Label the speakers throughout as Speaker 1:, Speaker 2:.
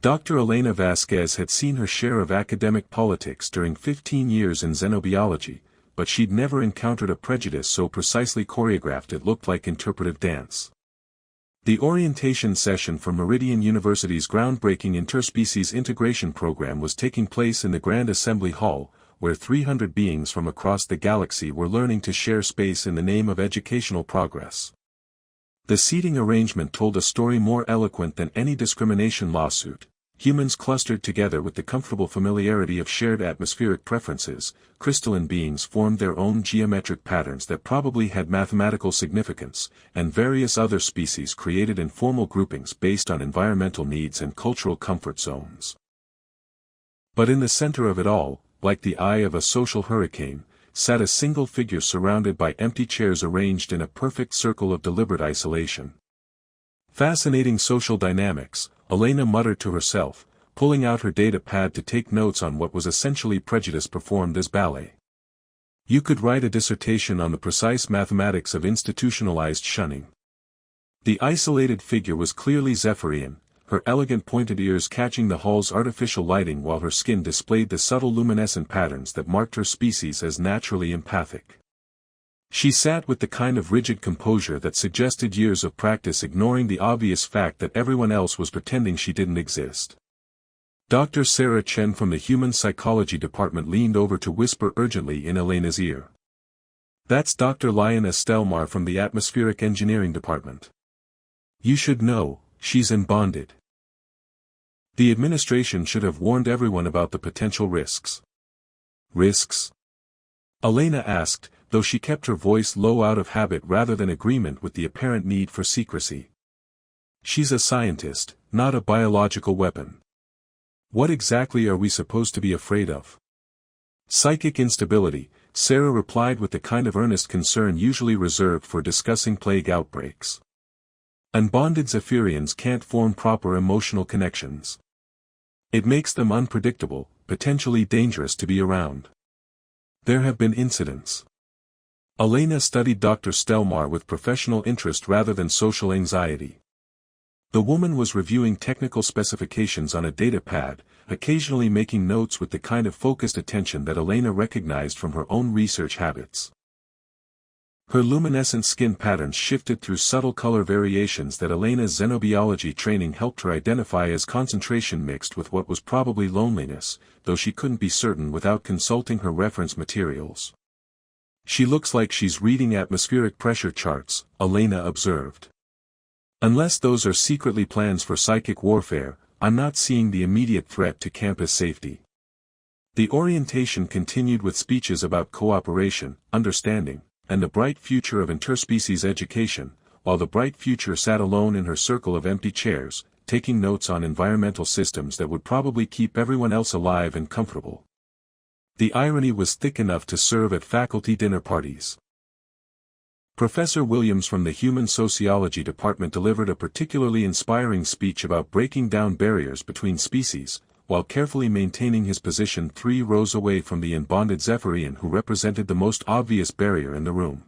Speaker 1: Dr. Elena Vasquez had seen her share of academic politics during 15 years in xenobiology, but she'd never encountered a prejudice so precisely choreographed it looked like interpretive dance. The orientation session for Meridian University's groundbreaking interspecies integration program was taking place in the Grand Assembly Hall, where 300 beings from across the galaxy were learning to share space in the name of educational progress. The seating arrangement told a story more eloquent than any discrimination lawsuit. Humans clustered together with the comfortable familiarity of shared atmospheric preferences, crystalline beings formed their own geometric patterns that probably had mathematical significance, and various other species created informal groupings based on environmental needs and cultural comfort zones. But in the center of it all, like the eye of a social hurricane, sat a single figure surrounded by empty chairs arranged in a perfect circle of deliberate isolation. Fascinating social dynamics, Elena muttered to herself, pulling out her data pad to take notes on what was essentially prejudice performed as ballet. You could write a dissertation on the precise mathematics of institutionalized shunning. The isolated figure was clearly Zephyrian, her elegant pointed ears catching the hall's artificial lighting while her skin displayed the subtle luminescent patterns that marked her species as naturally empathic. She sat with the kind of rigid composure that suggested years of practice ignoring the obvious fact that everyone else was pretending she didn't exist. Dr. Sarah Chen from the Human Psychology Department leaned over to whisper urgently in Elena's ear. That's Dr. Lyanna Stel'mar from the Atmospheric Engineering Department. You should know, she's unbonded. The administration should have warned everyone about the potential risks. Risks? Elena asked, though she kept her voice low out of habit rather than agreement with the apparent need for secrecy. She's a scientist, not a biological weapon. What exactly are we supposed to be afraid of? Psychic instability, Sarah replied with the kind of earnest concern usually reserved for discussing plague outbreaks. Unbonded Zephyrians can't form proper emotional connections. It makes them unpredictable, potentially dangerous to be around. There have been incidents. Elena studied Dr. Stel'mar with professional interest rather than social anxiety. The woman was reviewing technical specifications on a data pad, occasionally making notes with the kind of focused attention that Elena recognized from her own research habits. Her luminescent skin patterns shifted through subtle color variations that Elena's xenobiology training helped her identify as concentration mixed with what was probably loneliness, though she couldn't be certain without consulting her reference materials. She looks like she's reading atmospheric pressure charts, Elena observed. Unless those are secretly plans for psychic warfare, I'm not seeing the immediate threat to campus safety. The orientation continued with speeches about cooperation, understanding, and the bright future of interspecies education, while the bright future sat alone in her circle of empty chairs, taking notes on environmental systems that would probably keep everyone else alive and comfortable. The irony was thick enough to serve at faculty dinner parties. Professor Williams from the Human Sociology Department delivered a particularly inspiring speech about breaking down barriers between species, while carefully maintaining his position 3 rows away from the unbonded Zephyrian who represented the most obvious barrier in the room.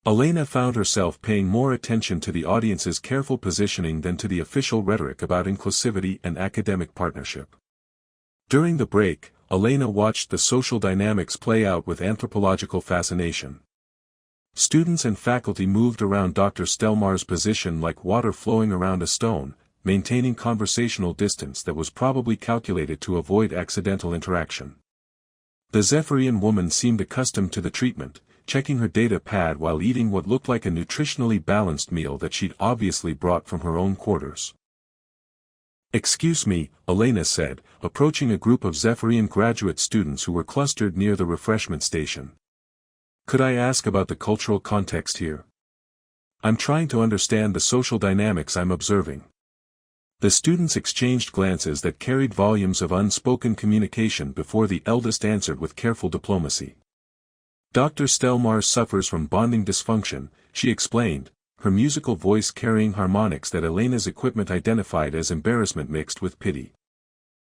Speaker 1: Elena found herself paying more attention to the audience's careful positioning than to the official rhetoric about inclusivity and academic partnership. During the break, Elena watched the social dynamics play out with anthropological fascination. Students and faculty moved around Dr. Stel'mar's position like water flowing around a stone, maintaining conversational distance that was probably calculated to avoid accidental interaction. The Zephyrian woman seemed accustomed to the treatment, checking her data pad while eating what looked like a nutritionally balanced meal that she'd obviously brought from her own quarters. Excuse me, Elena said, approaching a group of Zephyrian graduate students who were clustered near the refreshment station. Could I ask about the cultural context here? I'm trying to understand the social dynamics I'm observing. The students exchanged glances that carried volumes of unspoken communication before the eldest answered with careful diplomacy. Dr. Stel'mar suffers from bonding dysfunction, she explained, her musical voice carrying harmonics that Elena's equipment identified as embarrassment mixed with pity.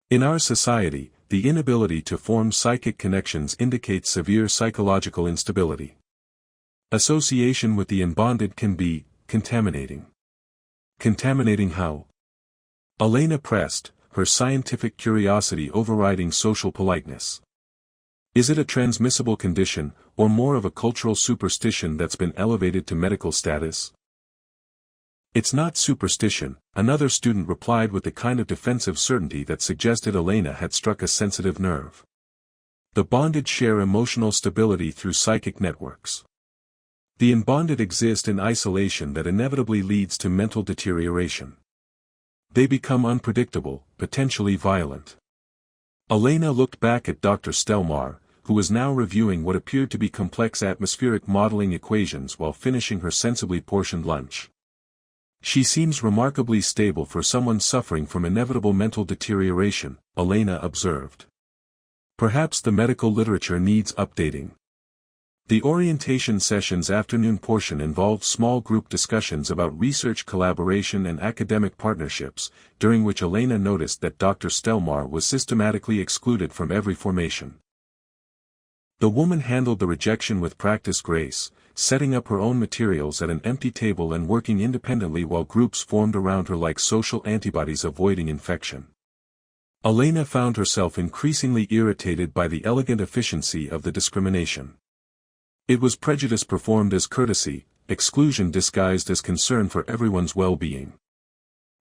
Speaker 1: In our society, the inability to form psychic connections indicates severe psychological instability. Association with the unbonded can be contaminating. Contaminating how? Elena pressed, her scientific curiosity overriding social politeness. Is it a transmissible condition, or more of a cultural superstition that's been elevated to medical status? It's not superstition, another student replied with the kind of defensive certainty that suggested Elena had struck a sensitive nerve. The bonded share emotional stability through psychic networks. The unbonded exist in isolation that inevitably leads to mental deterioration. They become unpredictable, potentially violent. Elena looked back at Dr. Stel'mar, who was now reviewing what appeared to be complex atmospheric modeling equations while finishing her sensibly portioned lunch. She seems remarkably stable for someone suffering from inevitable mental deterioration, Elena observed. Perhaps the medical literature needs updating. The orientation session's afternoon portion involved small group discussions about research collaboration and academic partnerships, during which Elena noticed that Dr. Stel'mar was systematically excluded from every formation. The woman handled the rejection with practiced grace, setting up her own materials at an empty table and working independently while groups formed around her like social antibodies avoiding infection. Elena found herself increasingly irritated by the elegant efficiency of the discrimination. It was prejudice performed as courtesy, exclusion disguised as concern for everyone's well-being.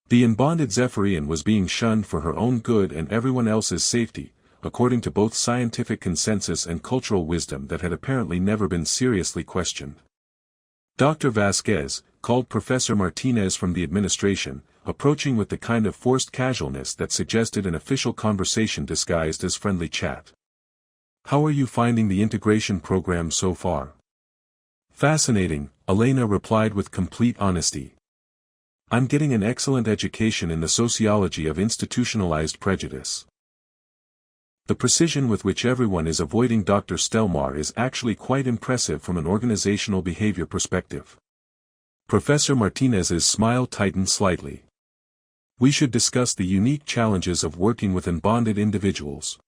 Speaker 1: The unbonded Zephyrian was being shunned for her own good and everyone else's safety, according to both scientific consensus and cultural wisdom that had apparently never been seriously questioned. Dr. Vasquez, called Professor Martinez from the administration, approaching with the kind of forced casualness that suggested an official conversation disguised as friendly chat. How are you finding the integration program so far? Fascinating, Elena replied with complete honesty. I'm getting an excellent education in the sociology of institutionalized prejudice. The precision with which everyone is avoiding Dr. Stel'mar is actually quite impressive from an organizational behavior perspective. Professor Martinez's smile tightened slightly. We should discuss the unique challenges of working with unbonded individuals.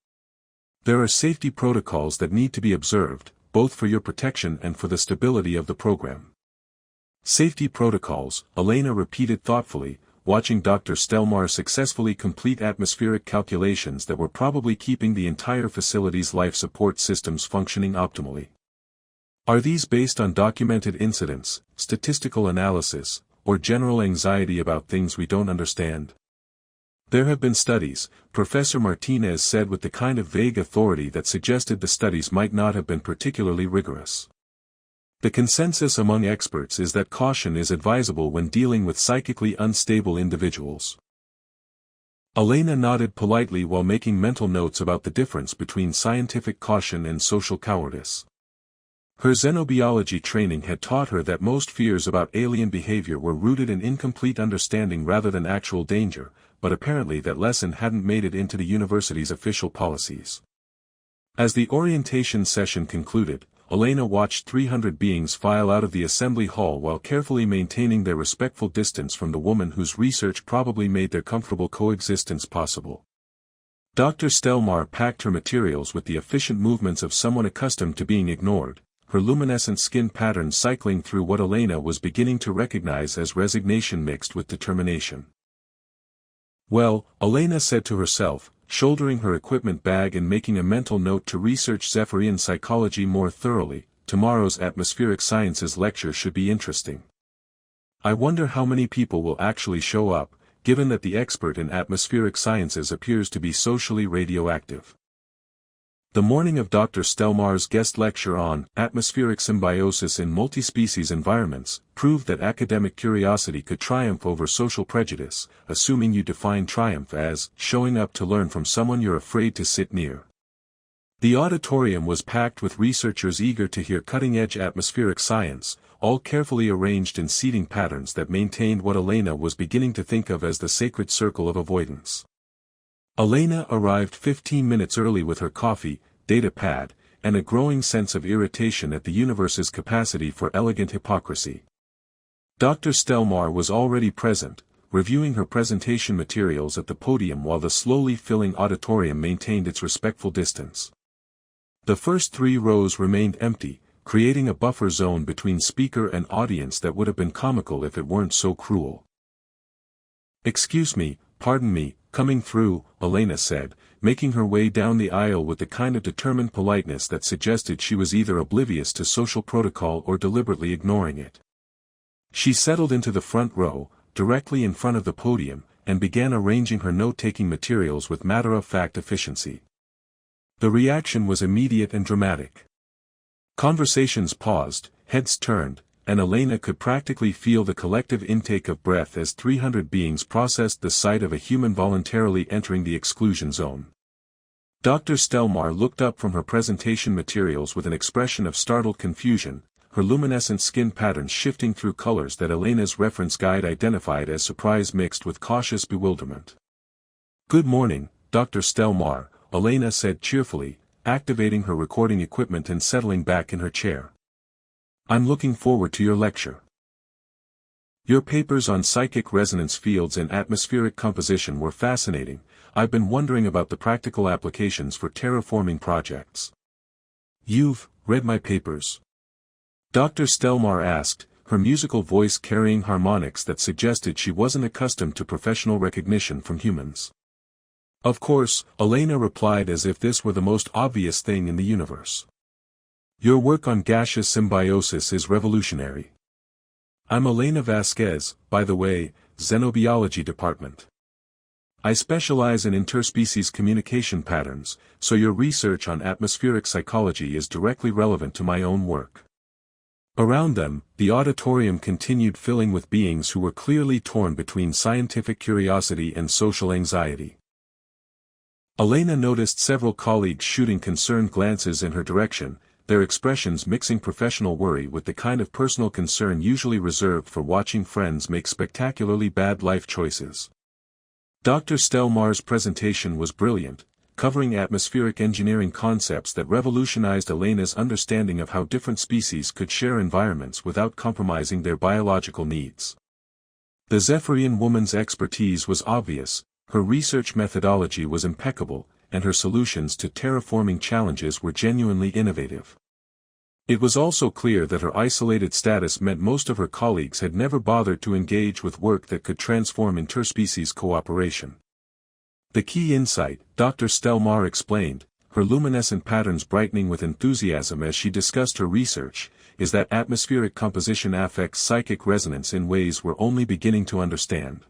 Speaker 1: There are safety protocols that need to be observed, both for your protection and for the stability of the program. Safety protocols, Elena repeated thoughtfully, watching Dr. Stel'mar successfully complete atmospheric calculations that were probably keeping the entire facility's life support systems functioning optimally. Are these based on documented incidents, statistical analysis, or general anxiety about things we don't understand? There have been studies, Professor Martinez said with the kind of vague authority that suggested the studies might not have been particularly rigorous. The consensus among experts is that caution is advisable when dealing with psychically unstable individuals. Elena nodded politely while making mental notes about the difference between scientific caution and social cowardice. Her xenobiology training had taught her that most fears about alien behavior were rooted in incomplete understanding rather than actual danger, but apparently that lesson hadn't made it into the university's official policies. As the orientation session concluded, Elena watched 300 beings file out of the assembly hall while carefully maintaining their respectful distance from the woman whose research probably made their comfortable coexistence possible. Dr. Stel'mar packed her materials with the efficient movements of someone accustomed to being ignored, her luminescent skin pattern cycling through what Elena was beginning to recognize as resignation mixed with determination. Well, Elena said to herself, shouldering her equipment bag and making a mental note to research Zephyrian psychology more thoroughly, tomorrow's atmospheric sciences lecture should be interesting. I wonder how many people will actually show up, given that the expert in atmospheric sciences appears to be socially radioactive. The morning of Dr. Stel'mar's guest lecture on atmospheric symbiosis in multi-species environments proved that academic curiosity could triumph over social prejudice, assuming you define triumph as showing up to learn from someone you're afraid to sit near. The auditorium was packed with researchers eager to hear cutting-edge atmospheric science, all carefully arranged in seating patterns that maintained what Elena was beginning to think of as the sacred circle of avoidance. Elena arrived 15 minutes early with her coffee, data pad, and a growing sense of irritation at the universe's capacity for elegant hypocrisy. Dr. Stel'mar was already present, reviewing her presentation materials at the podium while the slowly filling auditorium maintained its respectful distance. The first 3 rows remained empty, creating a buffer zone between speaker and audience that would have been comical if it weren't so cruel. Excuse me, pardon me, Coming through, Elena said, making her way down the aisle with the kind of determined politeness that suggested she was either oblivious to social protocol or deliberately ignoring it. She settled into the front row, directly in front of the podium, and began arranging her note-taking materials with matter-of-fact efficiency. The reaction was immediate and dramatic. Conversations paused, heads turned, and Elena could practically feel the collective intake of breath as 300 beings processed the sight of a human voluntarily entering the exclusion zone. Dr. Stel'mar looked up from her presentation materials with an expression of startled confusion, her luminescent skin patterns shifting through colors that Elena's reference guide identified as surprise mixed with cautious bewilderment. "Good morning, Dr. Stel'mar," Elena said cheerfully, activating her recording equipment and settling back in her chair. "I'm looking forward to your lecture. Your papers on psychic resonance fields and atmospheric composition were fascinating. I've been wondering about the practical applications for terraforming projects." "You've read my papers?" Dr. Stel'mar asked, her musical voice carrying harmonics that suggested she wasn't accustomed to professional recognition from humans. "Of course," Elena replied as if this were the most obvious thing in the universe. "Your work on gaseous symbiosis is revolutionary." "I'm Elena Vasquez, by the way, xenobiology department. I specialize in interspecies communication patterns, so your research on atmospheric psychology is directly relevant to my own work." Around them, the auditorium continued filling with beings who were clearly torn between scientific curiosity and social anxiety. Elena noticed several colleagues shooting concerned glances in her direction, their expressions mixing professional worry with the kind of personal concern usually reserved for watching friends make spectacularly bad life choices. Dr. Stel'mar's presentation was brilliant, covering atmospheric engineering concepts that revolutionized Elena's understanding of how different species could share environments without compromising their biological needs. The Zephyrian woman's expertise was obvious, her research methodology was impeccable, and her solutions to terraforming challenges were genuinely innovative. It was also clear that her isolated status meant most of her colleagues had never bothered to engage with work that could transform interspecies cooperation. "The key insight," Dr. Stel'mar explained, her luminescent patterns brightening with enthusiasm as she discussed her research, "is that atmospheric composition affects psychic resonance in ways we're only beginning to understand.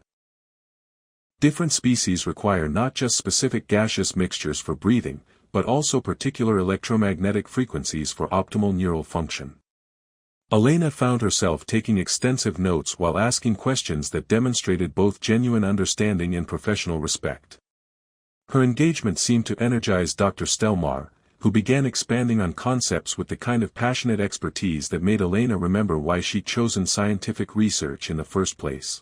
Speaker 1: Different species require not just specific gaseous mixtures for breathing, but also particular electromagnetic frequencies for optimal neural function." Elena found herself taking extensive notes while asking questions that demonstrated both genuine understanding and professional respect. Her engagement seemed to energize Dr. Stel'mar, who began expanding on concepts with the kind of passionate expertise that made Elena remember why she'd chosen scientific research in the first place.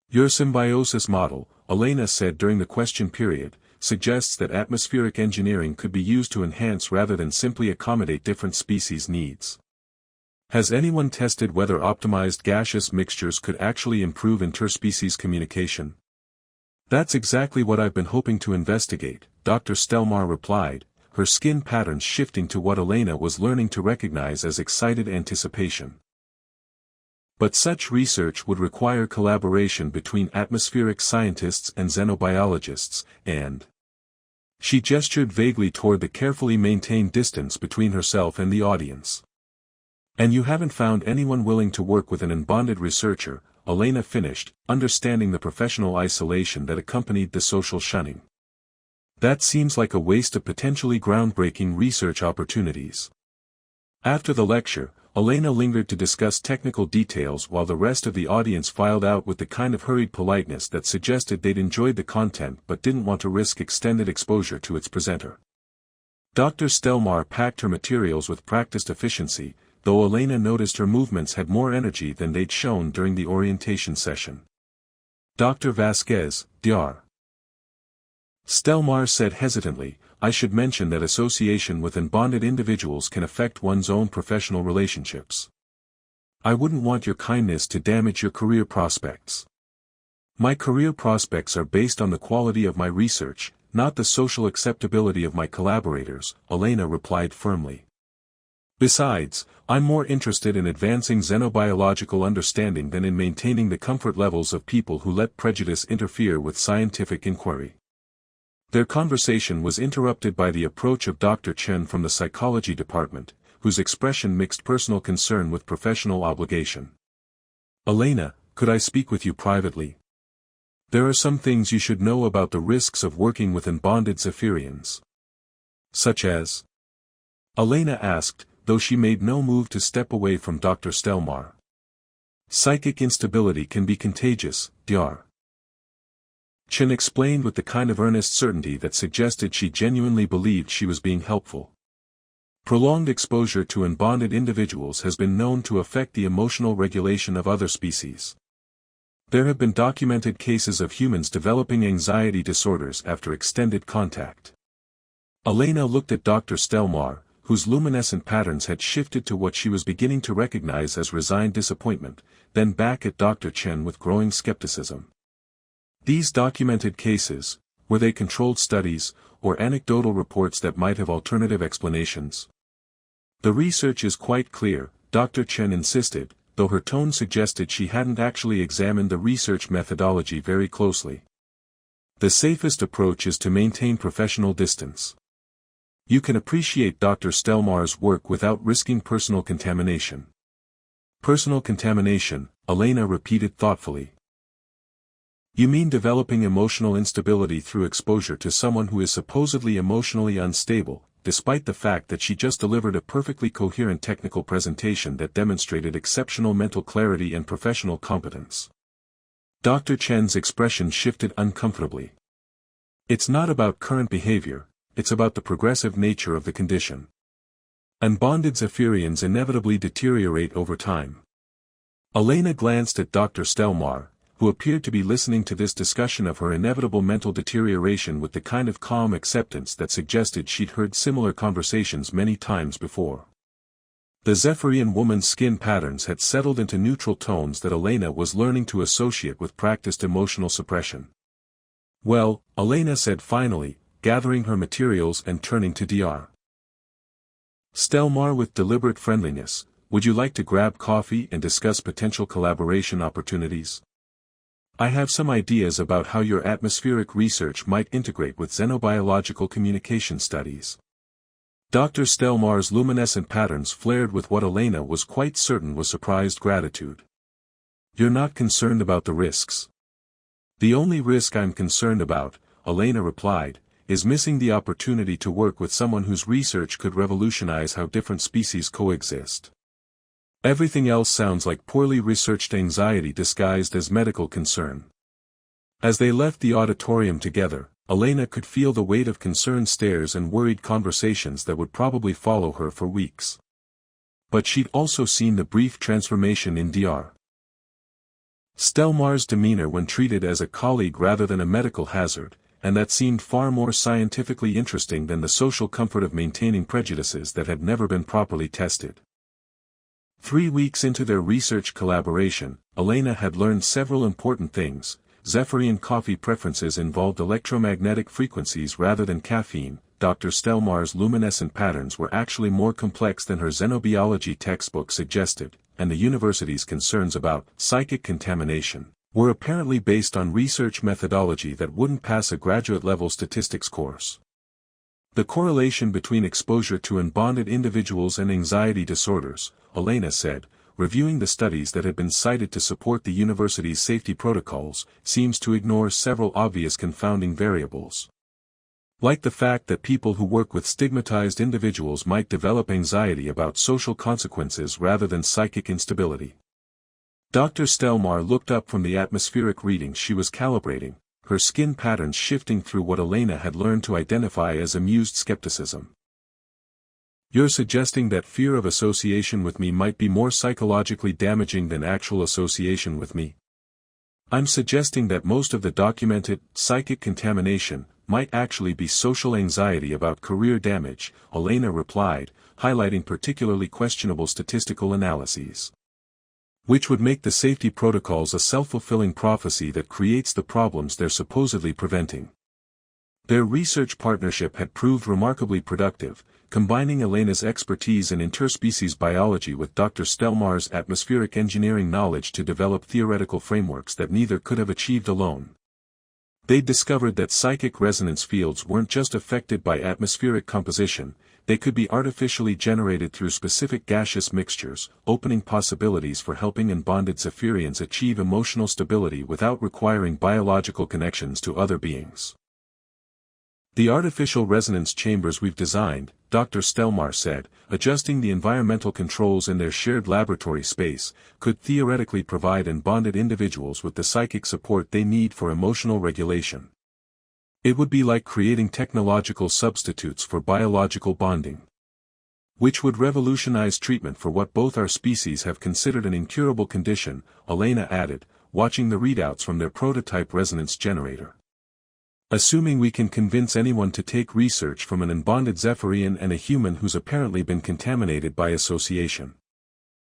Speaker 1: "Your symbiosis model," Elena said during the question period, "suggests that atmospheric engineering could be used to enhance rather than simply accommodate different species' needs. Has anyone tested whether optimized gaseous mixtures could actually improve interspecies communication?" "That's exactly what I've been hoping to investigate," Dr. Stel'mar replied, her skin patterns shifting to what Elena was learning to recognize as excited anticipation. "But such research would require collaboration between atmospheric scientists and xenobiologists, and..." She gestured vaguely toward the carefully maintained distance between herself and the audience. "And you haven't found anyone willing to work with an unbonded researcher," Elena finished, understanding the professional isolation that accompanied the social shunning. "That seems like a waste of potentially groundbreaking research opportunities." After the lecture, Elena lingered to discuss technical details while the rest of the audience filed out with the kind of hurried politeness that suggested they'd enjoyed the content but didn't want to risk extended exposure to its presenter. Dr. Stel'mar packed her materials with practiced efficiency, though Elena noticed her movements had more energy than they'd shown during the orientation session. "Dr. Vasquez, Dr. Stel'mar said hesitantly, "I should mention that association with unbonded individuals can affect one's own professional relationships. I wouldn't want your kindness to damage your career prospects." "My career prospects are based on the quality of my research, not the social acceptability of my collaborators," Elena replied firmly. Besides, I'm more interested in advancing xenobiological understanding than in maintaining the comfort levels of people who let prejudice interfere with scientific inquiry. Their conversation was interrupted by the approach of Dr. Chen from the psychology department, whose expression mixed personal concern with professional obligation. "Elena, could I speak with you privately? There are some things you should know about the risks of working with unbonded Zephyrians." "Such as?" Elena asked, though she made no move to step away from Dr. Stel'mar. "Psychic instability can be contagious, Dr. Chen explained with the kind of earnest certainty that suggested she genuinely believed she was being helpful. "Prolonged exposure to unbonded individuals has been known to affect the emotional regulation of other species. There have been documented cases of humans developing anxiety disorders after extended contact." Elena looked at Dr. Stel'mar, whose luminescent patterns had shifted to what she was beginning to recognize as resigned disappointment, then back at Dr. Chen with growing skepticism. These documented cases, were they controlled studies, or anecdotal reports that might have alternative explanations? "The research is quite clear," Dr. Chen insisted, though her tone suggested she hadn't actually examined the research methodology very closely. "The safest approach is to maintain professional distance. You can appreciate Dr. Stel'mar's work without risking personal contamination." "Personal contamination," Elena repeated thoughtfully. "You mean developing emotional instability through exposure to someone who is supposedly emotionally unstable, despite the fact that she just delivered a perfectly coherent technical presentation that demonstrated exceptional mental clarity and professional competence." Dr. Chen's expression shifted uncomfortably. "It's not about current behavior, it's about the progressive nature of the condition. Unbonded Zephyrians inevitably deteriorate over time." Elena glanced at Dr. Stel'mar, who appeared to be listening to this discussion of her inevitable mental deterioration with the kind of calm acceptance that suggested she'd heard similar conversations many times before. The Zephyrian woman's skin patterns had settled into neutral tones that Elena was learning to associate with practiced emotional suppression. "Well," Elena said finally, gathering her materials and turning to Dr. Stel'mar with deliberate friendliness, "Would you like to grab coffee and discuss potential collaboration opportunities? I have some ideas about how your atmospheric research might integrate with xenobiological communication studies." Dr. Stel'mar's luminescent patterns flared with what Elena was quite certain was surprised gratitude. "You're not concerned about the risks?" "The only risk I'm concerned about," Elena replied, "is missing the opportunity to work with someone whose research could revolutionize how different species coexist. Everything else sounds like poorly researched anxiety disguised as medical concern." As they left the auditorium together, Elena could feel the weight of concerned stares and worried conversations that would probably follow her for weeks. But she'd also seen the brief transformation in Dr. Stel'mar's demeanor when treated as a colleague rather than a medical hazard, and that seemed far more scientifically interesting than the social comfort of maintaining prejudices that had never been properly tested. 3 weeks into their research collaboration, Elena had learned several important things. Zephyrian coffee preferences involved electromagnetic frequencies rather than caffeine. Dr. Stel'mar's luminescent patterns were actually more complex than her xenobiology textbook suggested, and the university's concerns about psychic contamination were apparently based on research methodology that wouldn't pass a graduate-level statistics course. The correlation between exposure to unbonded individuals and anxiety disorders, Elena said, reviewing the studies that had been cited to support the university's safety protocols, seems to ignore several obvious confounding variables. Like the fact that people who work with stigmatized individuals might develop anxiety about social consequences rather than psychic instability. Dr. Stel'mar looked up from the atmospheric readings she was calibrating, her skin patterns shifting through what Elena had learned to identify as amused skepticism. "You're suggesting that fear of association with me might be more psychologically damaging than actual association with me?" "I'm suggesting that most of the documented psychic contamination might actually be social anxiety about career damage," Elena replied, highlighting particularly questionable statistical analyses. "Which would make the safety protocols a self-fulfilling prophecy that creates the problems they're supposedly preventing." Their research partnership had proved remarkably productive, combining Elena's expertise in interspecies biology with Dr. Stel'mar's atmospheric engineering knowledge to develop theoretical frameworks that neither could have achieved alone. They discovered that psychic resonance fields weren't just affected by atmospheric composition, they could be artificially generated through specific gaseous mixtures, opening possibilities for helping unbonded Zephyrians achieve emotional stability without requiring biological connections to other beings. The artificial resonance chambers we've designed, Dr. Stel'mar said, adjusting the environmental controls in their shared laboratory space, could theoretically provide unbonded individuals with the psychic support they need for emotional regulation. It would be like creating technological substitutes for biological bonding, which would revolutionize treatment for what both our species have considered an incurable condition, Elena added, watching the readouts from their prototype resonance generator. Assuming we can convince anyone to take research from an unbonded Zephyrian and a human who's apparently been contaminated by association.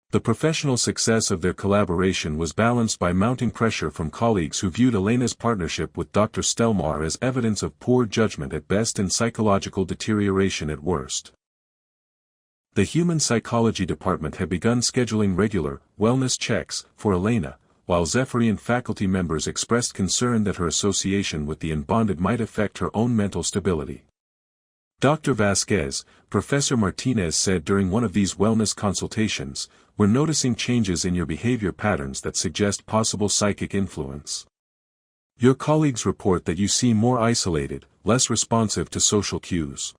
Speaker 1: The professional success of their collaboration was balanced by mounting pressure from colleagues who viewed Elena's partnership with Dr. Stel'mar as evidence of poor judgment at best and psychological deterioration at worst. The Human Psychology Department had begun scheduling regular, wellness checks for Elena, while Zephyrian faculty members expressed concern that her association with the unbonded might affect her own mental stability. Dr. Vasquez, Professor Martinez said during one of these wellness consultations, "We're noticing changes in your behavior patterns that suggest possible psychic influence. Your colleagues report that you seem more isolated, less responsive to social cues.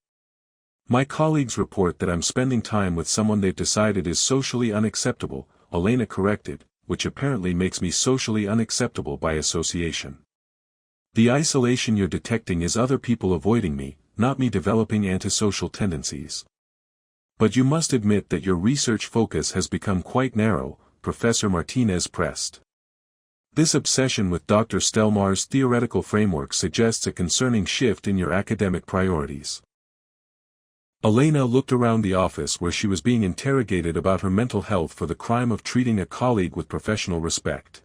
Speaker 1: My colleagues report that I'm spending time with someone they've decided is socially unacceptable," Elena corrected, "which apparently makes me socially unacceptable by association. The isolation you're detecting is other people avoiding me, not me developing antisocial tendencies. But you must admit that your research focus has become quite narrow," Professor Martinez pressed. "This obsession with Dr. Stel'mar's theoretical framework suggests a concerning shift in your academic priorities." Elena looked around the office where she was being interrogated about her mental health for the crime of treating a colleague with professional respect.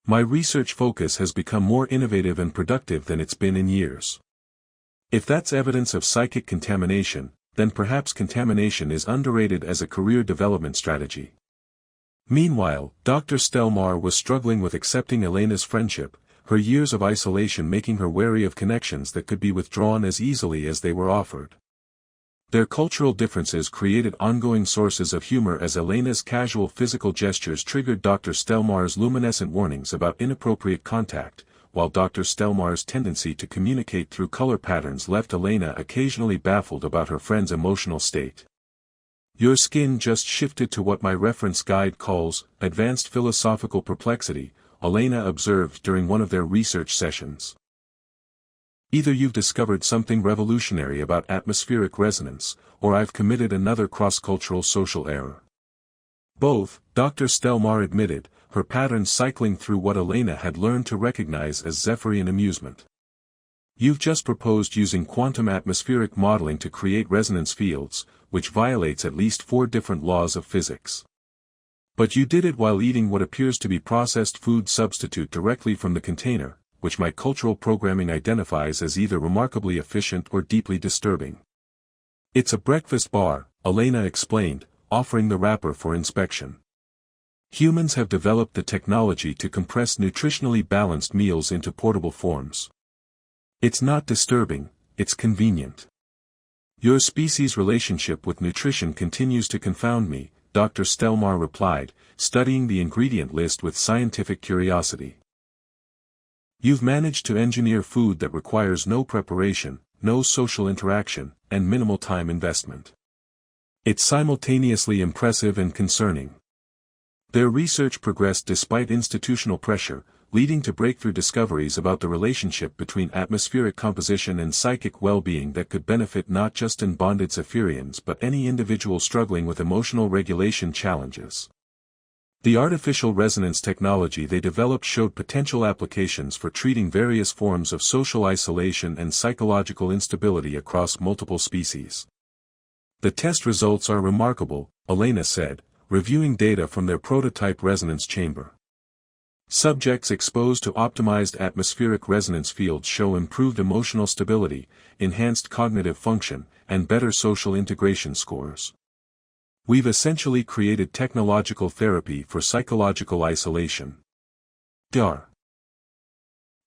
Speaker 1: "My research focus has become more innovative and productive than it's been in years. If that's evidence of psychic contamination, then perhaps contamination is underrated as a career development strategy." Meanwhile, Dr. Stel'mar was struggling with accepting Elena's friendship, her years of isolation making her wary of connections that could be withdrawn as easily as they were offered. Their cultural differences created ongoing sources of humor as Elena's casual physical gestures triggered Dr. Stel'mar's luminescent warnings about inappropriate contact, while Dr. Stel'mar's tendency to communicate through color patterns left Elena occasionally baffled about her friend's emotional state. "Your skin just shifted to what my reference guide calls advanced philosophical perplexity," Elena observed during one of their research sessions. "Either you've discovered something revolutionary about atmospheric resonance, or I've committed another cross-cultural social error." "Both," Dr. Stel'mar admitted, her patterns cycling through what Elena had learned to recognize as Zephyrian amusement. "You've just proposed using quantum atmospheric modeling to create resonance fields, which violates at least 4 different laws of physics. But you did it while eating what appears to be processed food substitute directly from the container, which my cultural programming identifies as either remarkably efficient or deeply disturbing." "It's a breakfast bar," Elena explained, offering the wrapper for inspection. "Humans have developed the technology to compress nutritionally balanced meals into portable forms. It's not disturbing, it's convenient. Your species' relationship with nutrition continues to confound me," Dr. Stel'mar replied, studying the ingredient list with scientific curiosity. "You've managed to engineer food that requires no preparation, no social interaction, and minimal time investment. It's simultaneously impressive and concerning." Their research progressed despite institutional pressure, leading to breakthrough discoveries about the relationship between atmospheric composition and psychic well-being that could benefit not just unbonded Zephyrians but any individual struggling with emotional regulation challenges. The artificial resonance technology they developed showed potential applications for treating various forms of social isolation and psychological instability across multiple species. "The test results are remarkable," Elena said, reviewing data from their prototype resonance chamber. Subjects exposed to optimized atmospheric resonance fields show improved emotional stability, enhanced cognitive function, and better social integration scores. We've essentially created technological therapy for psychological isolation. Lyanna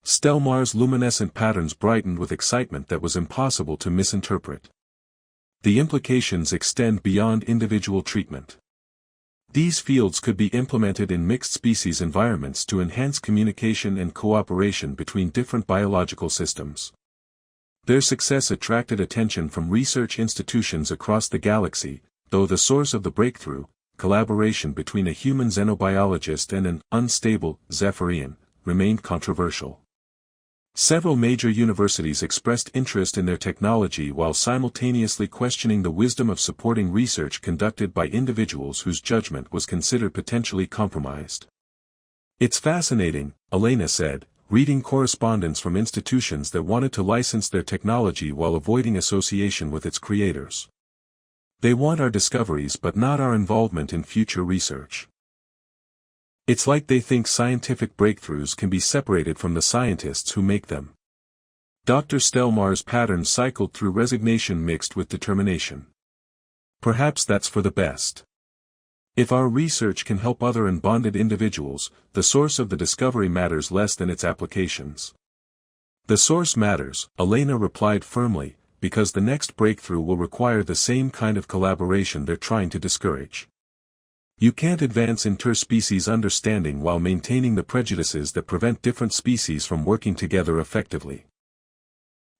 Speaker 1: Stel'mar's luminescent patterns brightened with excitement that was impossible to misinterpret. The implications extend beyond individual treatment. These fields could be implemented in mixed-species environments to enhance communication and cooperation between different biological systems. Their success attracted attention from research institutions across the galaxy, though the source of the breakthrough, collaboration between a human xenobiologist and an unstable Zephyrian, remained controversial. Several major universities expressed interest in their technology while simultaneously questioning the wisdom of supporting research conducted by individuals whose judgment was considered potentially compromised. "It's fascinating," Elena said, reading correspondence from institutions that wanted to license their technology while avoiding association with its creators. "They want our discoveries but not our involvement in future research. It's like they think scientific breakthroughs can be separated from the scientists who make them." Dr. Stel'mar's patterns cycled through resignation mixed with determination. "Perhaps that's for the best. If our research can help other unbonded individuals, the source of the discovery matters less than its applications." "The source matters," Elena replied firmly, "because the next breakthrough will require the same kind of collaboration they're trying to discourage. You can't advance interspecies understanding while maintaining the prejudices that prevent different species from working together effectively."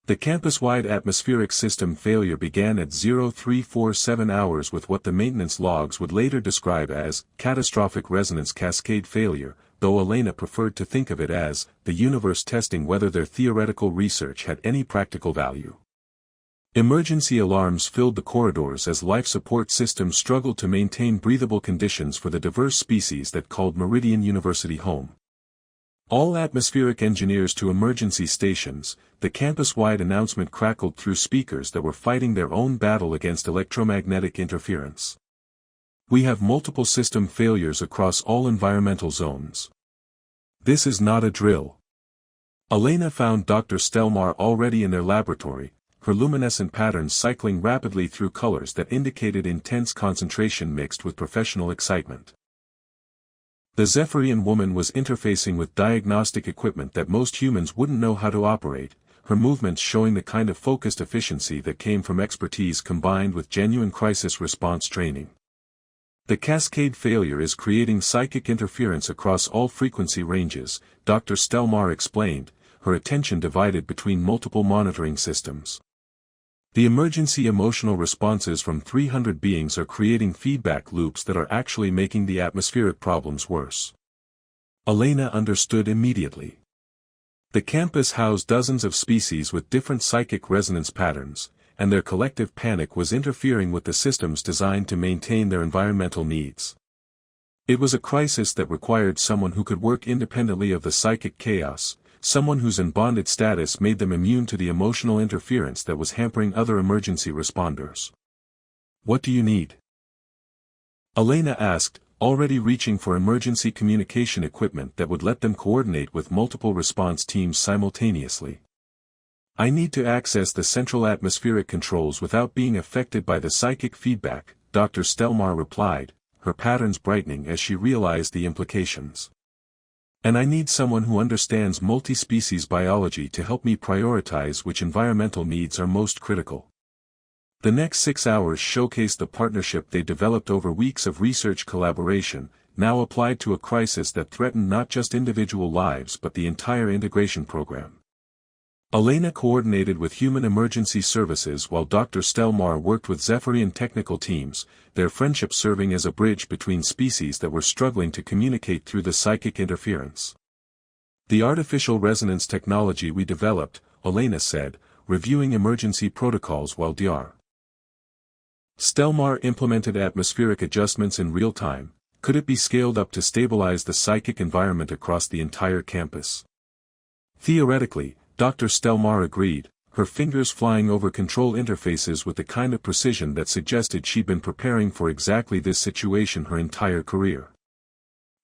Speaker 1: The campus-wide atmospheric system failure began at 0347 hours with what the maintenance logs would later describe as catastrophic resonance cascade failure, though Elena preferred to think of it as the universe testing whether their theoretical research had any practical value. Emergency alarms filled the corridors as life support systems struggled to maintain breathable conditions for the diverse species that called Meridian University home. "All atmospheric engineers to emergency stations," the campus-wide announcement crackled through speakers that were fighting their own battle against electromagnetic interference. "We have multiple system failures across all environmental zones. This is not a drill." Elena found Dr. Stel'mar already in their laboratory, her luminescent patterns cycling rapidly through colors that indicated intense concentration mixed with professional excitement. The Zephyrian woman was interfacing with diagnostic equipment that most humans wouldn't know how to operate, her movements showing the kind of focused efficiency that came from expertise combined with genuine crisis response training. "The cascade failure is creating psychic interference across all frequency ranges," Dr. Stel'mar explained, her attention divided between multiple monitoring systems. "The emergency emotional responses from 300 beings are creating feedback loops that are actually making the atmospheric problems worse." Elena understood immediately. The campus housed dozens of species with different psychic resonance patterns, and their collective panic was interfering with the systems designed to maintain their environmental needs. It was a crisis that required someone who could work independently of the psychic chaos, someone whose unbonded status made them immune to the emotional interference that was hampering other emergency responders. "What do you need?" Elena asked, already reaching for emergency communication equipment that would let them coordinate with multiple response teams simultaneously. "I need to access the central atmospheric controls without being affected by the psychic feedback," Dr. Stel'mar replied, her patterns brightening as she realized the implications. "And I need someone who understands multi-species biology to help me prioritize which environmental needs are most critical." The next 6 hours showcased the partnership they developed over weeks of research collaboration, now applied to a crisis that threatened not just individual lives but the entire integration program. Elena coordinated with human emergency services while Dr. Stel'mar worked with Zephyrian technical teams, their friendship serving as a bridge between species that were struggling to communicate through the psychic interference. "The artificial resonance technology we developed," Elena said, reviewing emergency protocols while Dr. Stel'mar implemented atmospheric adjustments in real time. Could it be scaled up to stabilize the psychic environment across the entire campus? Theoretically, Dr. Stel'mar agreed, her fingers flying over control interfaces with the kind of precision that suggested she'd been preparing for exactly this situation her entire career.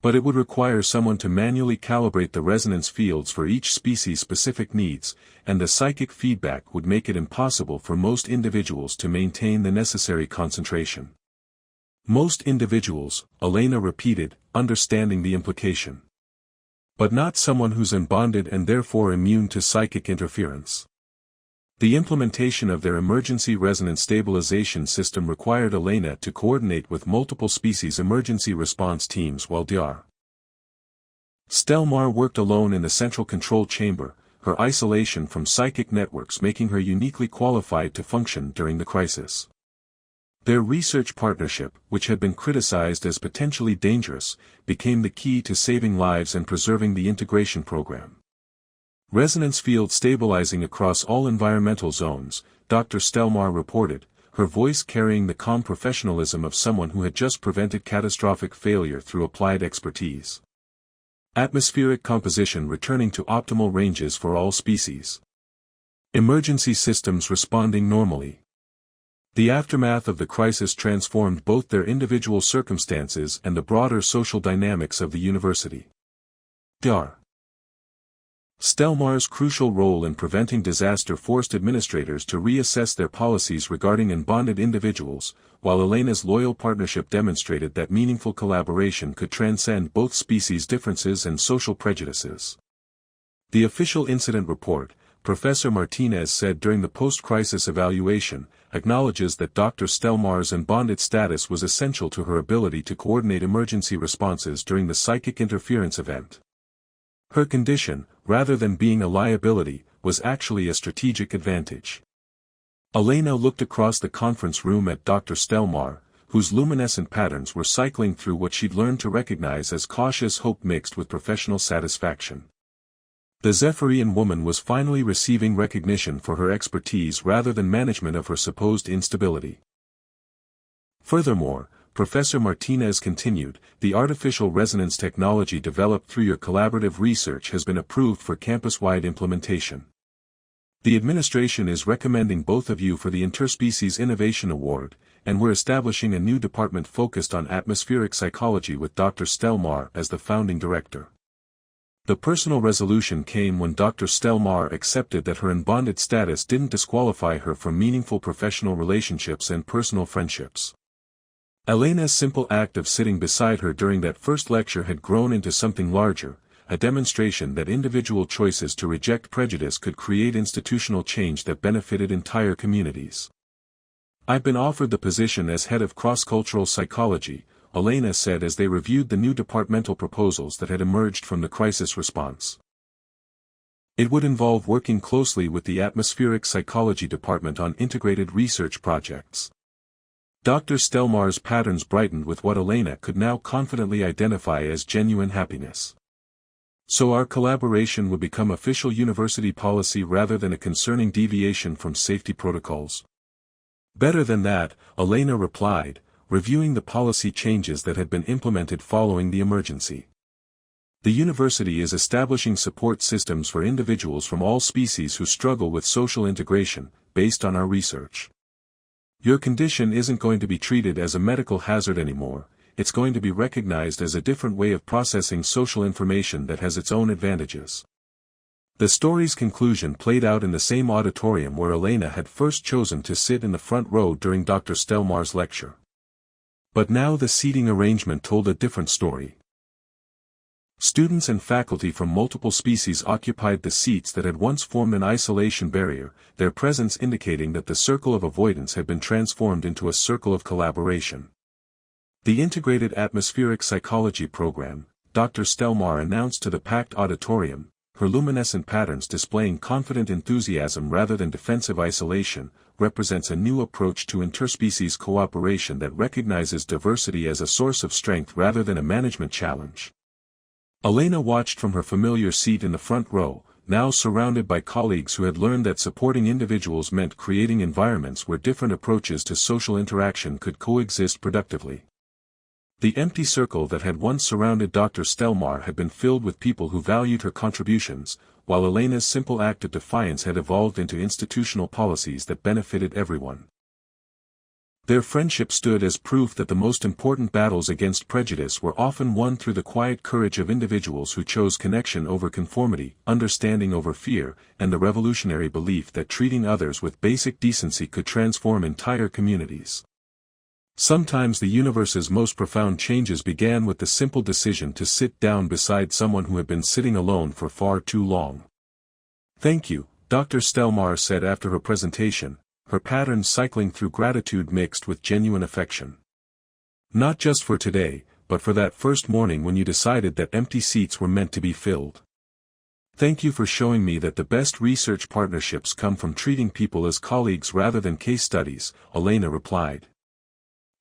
Speaker 1: But it would require someone to manually calibrate the resonance fields for each species' specific needs, and the psychic feedback would make it impossible for most individuals to maintain the necessary concentration. Most individuals, Elena repeated, understanding the implication. But not someone who's unbonded and therefore immune to psychic interference. The implementation of their emergency resonance stabilization system required Elena to coordinate with multiple species emergency response teams while Dr. Stel'mar worked alone in the central control chamber, her isolation from psychic networks making her uniquely qualified to function during the crisis. Their research partnership, which had been criticized as potentially dangerous, became the key to saving lives and preserving the integration program. Resonance field stabilizing across all environmental zones, Dr. Stel'mar reported, her voice carrying the calm professionalism of someone who had just prevented catastrophic failure through applied expertise. Atmospheric composition returning to optimal ranges for all species. Emergency systems responding normally. The aftermath of the crisis transformed both their individual circumstances and the broader social dynamics of the university. Dr. Stel'mar's crucial role in preventing disaster forced administrators to reassess their policies regarding unbonded individuals, while Elena's loyal partnership demonstrated that meaningful collaboration could transcend both species' differences and social prejudices. The official incident report, Professor Martinez said during the post-crisis evaluation, acknowledges that Dr. Stel'mar's unbonded status was essential to her ability to coordinate emergency responses during the psychic interference event. Her condition, rather than being a liability, was actually a strategic advantage. Elena looked across the conference room at Dr. Stel'mar, whose luminescent patterns were cycling through what she'd learned to recognize as cautious hope mixed with professional satisfaction. The Zephyrian woman was finally receiving recognition for her expertise rather than management of her supposed instability. Furthermore, Professor Martinez continued, the artificial resonance technology developed through your collaborative research has been approved for campus-wide implementation. The administration is recommending both of you for the Interspecies Innovation Award, and we're establishing a new department focused on atmospheric psychology with Dr. Stel'mar as the founding director. The personal resolution came when Dr. Stel'mar accepted that her unbonded status didn't disqualify her from meaningful professional relationships and personal friendships. Elena's simple act of sitting beside her during that first lecture had grown into something larger, a demonstration that individual choices to reject prejudice could create institutional change that benefited entire communities. I've been offered the position as head of cross-cultural psychology, Elena said as they reviewed the new departmental proposals that had emerged from the crisis response. It would involve working closely with the atmospheric psychology department on integrated research projects. Dr. Stel'mar's patterns brightened with what Elena could now confidently identify as genuine happiness. So our collaboration would become official university policy rather than a concerning deviation from safety protocols. Better than that, Elena replied, reviewing the policy changes that had been implemented following the emergency. The university is establishing support systems for individuals from all species who struggle with social integration, based on our research. Your condition isn't going to be treated as a medical hazard anymore, it's going to be recognized as a different way of processing social information that has its own advantages. The story's conclusion played out in the same auditorium where Elena had first chosen to sit in the front row during Dr. Stel'mar's lecture. But now the seating arrangement told a different story. Students and faculty from multiple species occupied the seats that had once formed an isolation barrier, their presence indicating that the circle of avoidance had been transformed into a circle of collaboration. The Integrated Atmospheric Psychology Program, Dr. Stel'mar announced to the packed auditorium, her luminescent patterns displaying confident enthusiasm rather than defensive isolation, represents a new approach to interspecies cooperation that recognizes diversity as a source of strength rather than a management challenge. Elena watched from her familiar seat in the front row, now surrounded by colleagues who had learned that supporting individuals meant creating environments where different approaches to social interaction could coexist productively. The empty circle that had once surrounded Dr. Stel'mar had been filled with people who valued her contributions, while Elena's simple act of defiance had evolved into institutional policies that benefited everyone. Their friendship stood as proof that the most important battles against prejudice were often won through the quiet courage of individuals who chose connection over conformity, understanding over fear, and the revolutionary belief that treating others with basic decency could transform entire communities. Sometimes the universe's most profound changes began with the simple decision to sit down beside someone who had been sitting alone for far too long. "Thank you," Dr. Stel'mar said after her presentation, her patterns cycling through gratitude mixed with genuine affection. "Not just for today, but for that first morning when you decided that empty seats were meant to be filled. Thank you for showing me that the best research partnerships come from treating people as colleagues rather than case studies," Elena replied.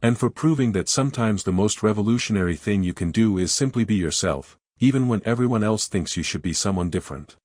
Speaker 1: "And for proving that sometimes the most revolutionary thing you can do is simply be yourself, even when everyone else thinks you should be someone different."